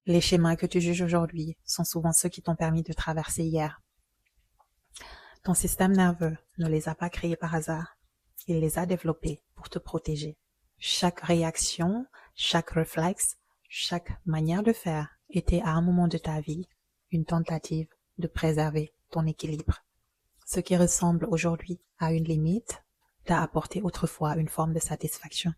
Les schémas que tu juges aujourd'hui sont souvent ceux qui t'ont permis de traverser hier. Ton système nerveux ne les a pas créés par hasard. Il les a développés pour te protéger. Chaque réaction, chaque réflexe, chaque manière de faire était à un moment de ta vie une tentative de préserver ton équilibre. Ce qui ressemble aujourd'hui à une limite t'a apporté autrefois une forme de satisfaction.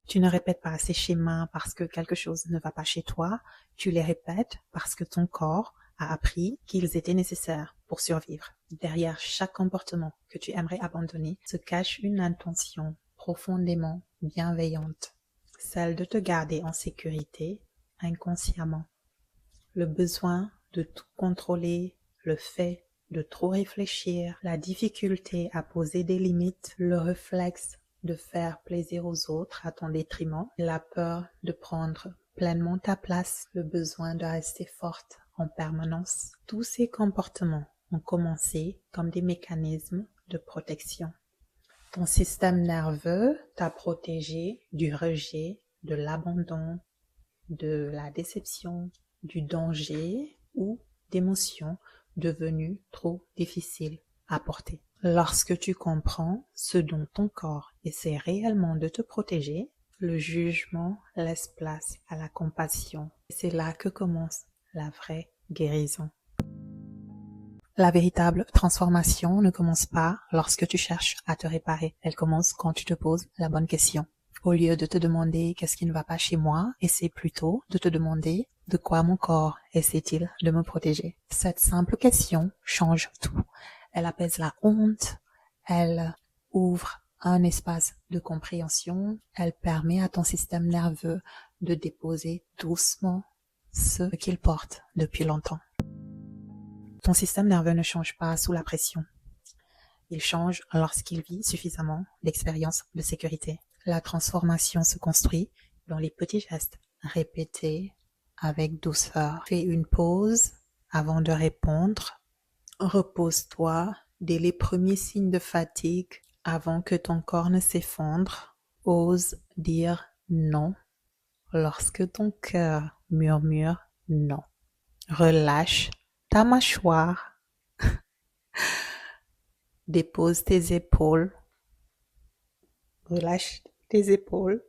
Tu ne répètes pas ces schémas parce que quelque chose ne va pas chez toi, tu les répètes parce que ton corps a appris qu'ils étaient nécessaires pour survivre. Derrière chaque comportement que tu aimerais abandonner se cache une intention profondément bienveillante, celle de te garder en sécurité inconsciemment. Le besoin de tout contrôler, le fait de trop réfléchir, la difficulté à poser des limites, le réflexe de faire plaisir aux autres à ton détriment, la peur de prendre pleinement ta place, le besoin de rester forte en permanence. Tous ces comportements ont commencé comme des mécanismes de protection. Ton système nerveux t'a protégé du rejet, de l'abandon, de la déception, du danger ou d'émotions devenues trop difficiles à porter. Lorsque tu comprends ce dont ton corps essaie réellement de te protéger, le jugement laisse place à la compassion. C'est là que commence la vraie guérison. La véritable transformation ne commence pas lorsque tu cherches à te réparer. Elle commence quand tu te poses la bonne question. Au lieu de te demander qu'est-ce qui ne va pas chez moi, essaie plutôt de te demander de quoi mon corps essaie-t-il de me protéger. Cette simple question change tout. Elle apaise la honte, elle ouvre un espace de compréhension, elle permet à ton système nerveux de déposer doucement ce qu'il porte depuis longtemps. Ton système nerveux ne change pas sous la pression. Il change lorsqu'il vit suffisamment d'expériences de sécurité. La transformation se construit dans les petits gestes répétés avec douceur. Fais une pause avant de répondre. Repose-toi dès les premiers signes de fatigue avant que ton corps ne s'effondre. Ose dire non lorsque ton cœur murmure non. Relâche ta mâchoire. Dépose tes épaules. Relâche tes épaules.